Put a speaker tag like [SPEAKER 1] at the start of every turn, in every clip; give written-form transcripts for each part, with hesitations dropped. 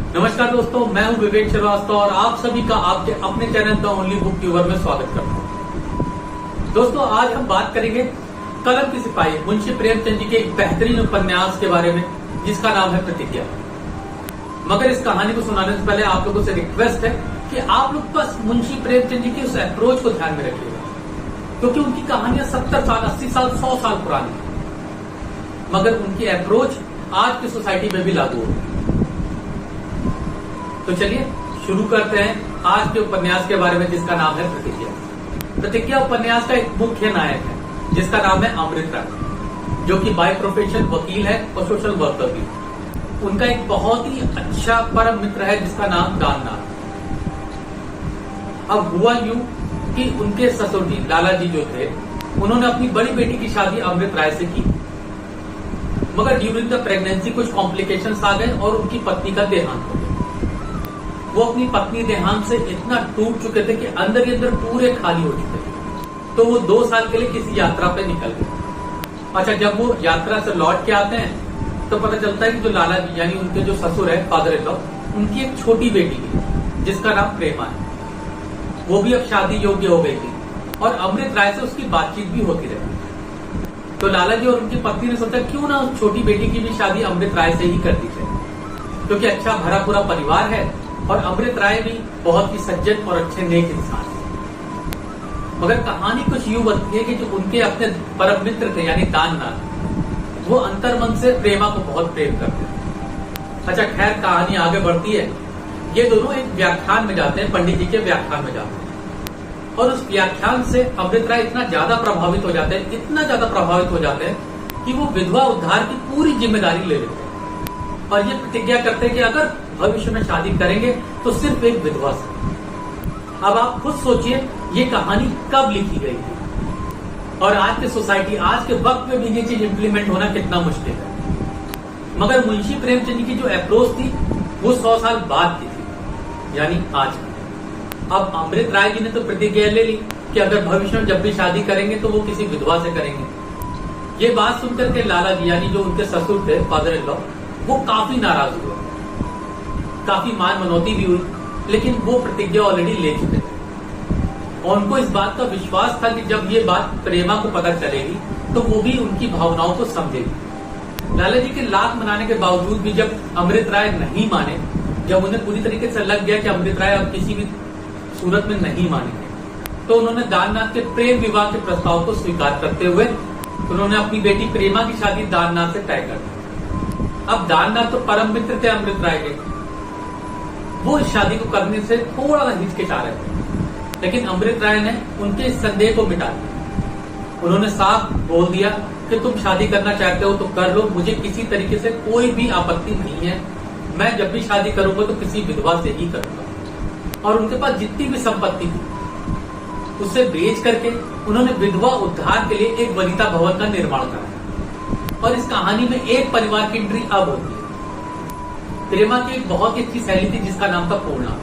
[SPEAKER 1] नमस्कार दोस्तों, मैं हूं विवेक श्रीवास्तव और आप सभी का आपके अपने channel the only book tuber में स्वागत करता हूं। दोस्तों, आज हम बात करेंगे कलम की सिपाही मुंशी प्रेमचंद जी के एक बेहतरीन उपन्यास के बारे में जिसका नाम है प्रतिज्ञा। मगर इस कहानी को सुनाने से पहले आप लोगों से रिक्वेस्ट है कि आप लोग बस मुंशी प्रेमचंद जी की उस अप्रोच को ध्यान में रखिएगा, क्योंकि उनकी कहानियां 70 साल, 80 साल, 100 साल पुरानी है, मगर उनकी अप्रोच आज की सोसाइटी में भी लागू होगी। तो चलिए शुरू करते हैं आज के उपन्यास के बारे में जिसका नाम है प्रतिज्ञा। प्रतिज्ञा उपन्यास का एक मुख्य नायक है जिसका नाम है अमृत राय, जो कि बाय प्रोफेशन वकील है और सोशल वर्कर भी। उनका एक बहुत ही अच्छा परम मित्र है जिसका नाम दाननाथ। अब हुआ यूं कि उनके ससुर जी लाला जी जो थे, उन्होंने अपनी बड़ी बेटी की शादी अमृत राय से की, मगर ड्यूरिंग द प्रेगनेंसी कुछ कॉम्प्लिकेशंस आ गए और उनकी पत्नी का देहांत हो गया। वो अपनी पत्नी देहांत से इतना टूट चुके थे कि अंदर ही अंदर पूरे खाली हो चुके थे। तो वो 2 साल के लिए किसी यात्रा पे निकल गए। अच्छा, जब वो यात्रा से लौट के आते हैं तो पता चलता है कि जो लाला जी यानी उनके जो ससुर है, फादर इन लॉ, उनकी एक छोटी बेटी थी जिसका नाम प्रेमा है। वो भी अब शादी योग्य हो गई थी और अमृत राय से उसकी बातचीत भी होती रहती। तो लाला जी और उनकी पत्नी ने सोचा क्यों ना उस छोटी बेटी की भी शादी अमृत राय से ही कर दी जाए, क्योंकि अच्छा भरा पूरा परिवार है और अमृत राय भी बहुत ही सज्जन और अच्छे नेक इंसान है। मगर कहानी कुछ यूं बनती है कि जो उनके अपने परम मित्र थे यानी दाननाथ, वो अंतर्मन से प्रेमा को बहुत प्रेम करते हैं। अच्छा, खैर कहानी आगे बढ़ती है। ये दोनों एक व्याख्यान में जाते हैं, पंडित जी के व्याख्यान में जाते हैं, और उस व्याख्यान से अमृत राय इतना ज्यादा प्रभावित हो जाते हैं, इतना ज्यादा प्रभावित हो जाते हैं कि वो विधवा उद्धार की पूरी जिम्मेदारी ले लेते हैं और ये प्रतिज्ञा करते हैं कि अगर भविष्य में शादी करेंगे तो सिर्फ एक विधवा से। अब आप खुद सोचिए ये कहानी कब लिखी गई थी और आज की सोसाइटी, आज के वक्त में भी ये चीज इम्प्लीमेंट होना कितना मुश्किल है। मगर मुंशी प्रेमचंद की जो अप्रोच थी वो 100 साल बाद की थी, यानी आज। अब अमृत राय जी ने तो प्रतिज्ञा ले ली कि अगर भविष्य में जब भी शादी करेंगे तो वो किसी विधवा से करेंगे। ये बात सुनकर के लाला जी यानी जो उनके ससुर थे, फादर इन लॉ, वो काफी नाराज हुए, काफी मान मनौती भी हुई, लेकिन वो प्रतिज्ञा ऑलरेडी ले चुके थे। और उनको इस बात का विश्वास था कि जब ये बात प्रेमा को पता चलेगी तो वो भी उनकी भावनाओं को समझेगी। लाला जी के लाख मनाने के बावजूद भी जब अमृत राय नहीं माने, जब उन्हें पूरी तरीके से लग गया कि अमृत राय अब किसी भी सूरत में नहीं मानेंगे, तो उन्होंने दाननाथ के प्रेम विवाह के प्रस्ताव को स्वीकार करते हुए उन्होंने अपनी बेटी प्रेमा की शादी दाननाथ से तय कर दी। अब दाननाथ तो परम मित्र थे अमृत राय के, वो इस शादी को करने से थोड़ा सा हिचकिचा रहे थे, लेकिन अमृत राय ने उनके इस संदेह को मिटा दिया। उन्होंने साफ बोल दिया कि तुम शादी करना चाहते हो तो कर लो, मुझे किसी तरीके से कोई भी आपत्ति नहीं है, मैं जब भी शादी करूंगा तो किसी विधवा से ही करूंगा। और उनके पास जितनी भी संपत्ति थी उसे बेच करके उन्होंने विधवा उद्धार के लिए एक वनिता भवन का निर्माण कराया। और इस कहानी में एक परिवार की एंट्री अब होती है। प्रेमा की एक बहुत ही अच्छी सहेली थी जिसका नाम था पूर्णा।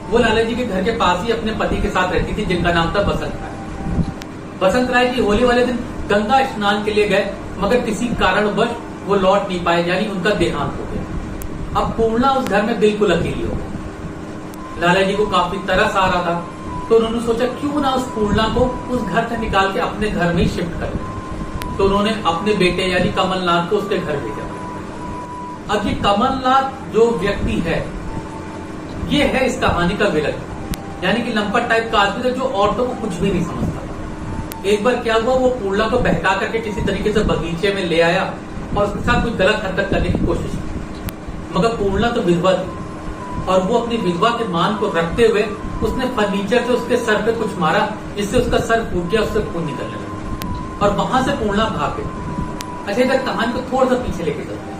[SPEAKER 1] वो लाला जी के घर के पास ही अपने पति के साथ रहती थी जिनका नाम था बसंत राय। बसंत राय जी होली वाले दिन गंगा स्नान के लिए गए, मगर किसी कारणवश वो लौट नहीं पाए, यानी उनका देहांत हो गया। अब पूर्णा उस घर में बिल्कुल अकेली हो गई। लाला जी को काफी तरस आ रहा था, तो उन्होंने सोचा क्यों ना उस पूर्णा को उस घर से निकाल के अपने घर में ही शिफ्ट कर दें। तो उन्होंने अपने बेटे यानी कमलनाथ को उसके घर भेजा। अब ये कमलनाथ जो व्यक्ति है, ये है इस कहानी का विलन, यानी कि लंपट टाइप का आदमी था जो औरतों को कुछ भी नहीं समझता। एक बार क्या हुआ, वो पूर्णा को बहका करके किसी तरीके से बगीचे में ले आया और उसके साथ कुछ गलत हरकत करने की कोशिश की। मगर पूर्णा तो विधवा थी और वो अपनी विधवा के मान को रखते हुए उसने फर्नीचर से उसके सर पे कुछ मारा, जिससे उसका सर फूट गया, उससे खून निकलने लगा और वहां से पूर्णा भाग गई। अच्छा, इधर कहानी को थोड़ा सा पीछे लेके चलते हैं।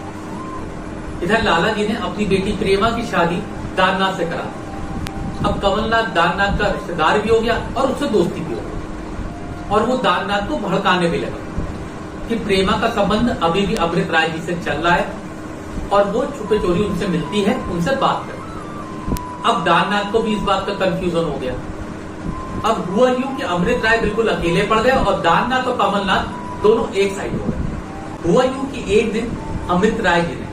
[SPEAKER 1] इधर लाला जी ने अपनी बेटी प्रेमा की शादी दाननाथ से करा। अब कमलनाथ दाननाथ का रिश्तेदार भी हो गया और उससे दोस्ती भी हो गई, और वो दाननाथ को भड़काने भी लगा कि प्रेमा का संबंध अभी भी अमृत राय जी से चल रहा है और वो छुपे चोरी उनसे मिलती है, उनसे बात करती। अब दाननाथ को भी इस बात का कंफ्यूजन हो गया। अब हुआ यूं कि अमृत राय बिल्कुल अकेले पड़ गए और दाननाथ और कमलनाथ दोनों एक साइड हो गए। हुआ यूं कि एक दिन अमृत राय जी ने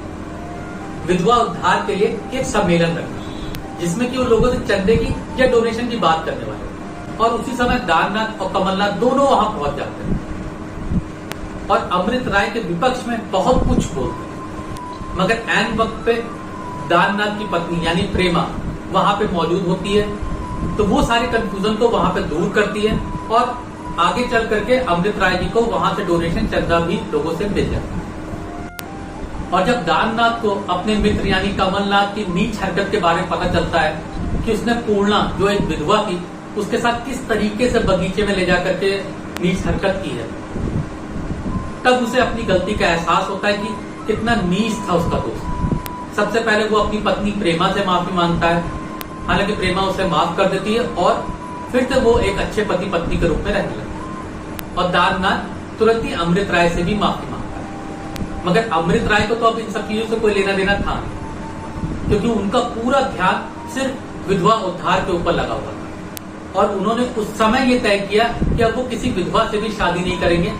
[SPEAKER 1] विधवा उद्धार के लिए एक सम्मेलन रखा, जिसमें कि वो लोगों से चंदे की या डोनेशन की बात करने वाले, और उसी समय दाननाथ और कमलनाथ दोनों वहां पहुंच जाते हैं और अमृत राय के विपक्ष में बहुत कुछ बोलते हैं। मगर ऐन वक्त पे दाननाथ की पत्नी यानी प्रेमा वहां पे मौजूद होती है, तो वो सारे कंफ्यूजन को वहां पे दूर करती है और आगे चल करके अमृत राय जी को वहां से डोनेशन चंदा भी लोगों से मिल जाता है। और जब दाननाथ को अपने मित्र यानी कमलनाथ की नीच हरकत के बारे में पता चलता है कि उसने पूर्णा जो एक विधवा थी उसके साथ किस तरीके से बगीचे में ले जाकर के नीच हरकत की है, तब उसे अपनी गलती का एहसास होता है कि कितना नीच था उसका दोस्त। सबसे पहले वो अपनी पत्नी प्रेमा से माफी मांगता है, हालांकि प्रेमा उसे माफ कर देती है और फिर से वो एक अच्छे पति पत्नी के रूप में रहने लगते हैं। और दाननाथ तुरंत ही अमृत राय से भी माफी मांगता है, मगर अमृत राय को तो अब इन सब चीजों से कोई लेना देना था नहीं, क्योंकि उनका पूरा ध्यान सिर्फ विधवा उद्धार के ऊपर लगा हुआ था और उन्होंने उस समय ये तय किया कि अब वो किसी विधवा से भी शादी नहीं करेंगे,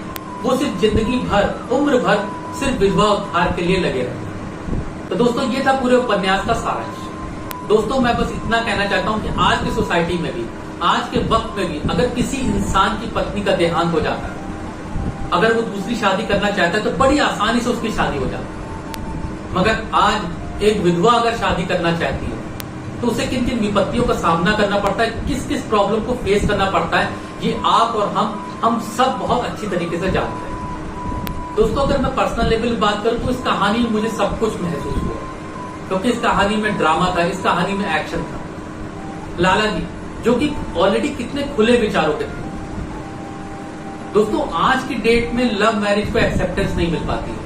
[SPEAKER 1] वो सिर्फ जिंदगी भर उम्र भर सिर्फ विधवा उद्धार के लिए लगे रहेंगे। तो दोस्तों ये था पूरे उपन्यास का सारांश। दोस्तों मैं बस इतना कहना चाहता हूँ कि आज की सोसाइटी में भी, आज के वक्त में भी अगर किसी इंसान की पत्नी का देहांत हो जाता है, अगर वो दूसरी शादी करना चाहता है तो बड़ी आसानी से उसकी शादी हो जाती है। मगर आज एक विधवा अगर शादी करना चाहती है तो उसे किन किन विपत्तियों का सामना करना पड़ता है, किस किस प्रॉब्लम को फेस करना पड़ता है, ये आप और हम सब बहुत अच्छी तरीके से जानते हैं। दोस्तों अगर मैं पर्सनल लेवल में बात करूं तो इस कहानी में मुझे सब कुछ महसूस हुआ, क्योंकि इस कहानी में ड्रामा था, इस कहानी में एक्शन था। लाला जी जो कि ऑलरेडी कितने खुले विचारों के थे। दोस्तों आज की डेट में लव मैरिज को एक्सेप्टेंस नहीं मिल पाती है,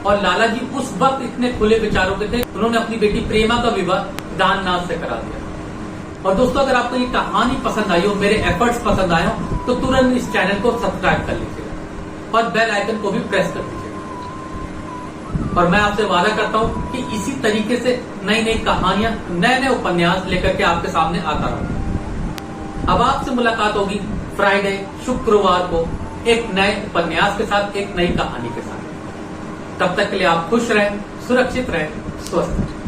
[SPEAKER 1] और लाला जी उस वक्त इतने खुले विचारों के थे, उन्होंने अपनी बेटी प्रेमा का विवाह दाननाथ से करा दिया। और दोस्तों अगर आपको ये कहानी पसंद आई हो, मेरे एफर्ट्स पसंद आए हो, तो तुरंत इस चैनल को सब्सक्राइब कर लीजिएगा और बेल आइकन को भी प्रेस कर दीजिएगा। और मैं आपसे वादा करता हूं कि इसी तरीके से नई नई कहानियां, नए नए उपन्यास लेकर के आपके सामने आता रहूंगा। अब आपसे मुलाकात होगी फ्राइडे शुक्रवार को एक नए उपन्यास के साथ, एक नई कहानी के साथ। तब तक के लिए आप खुश रहें, सुरक्षित रहें, स्वस्थ रहें।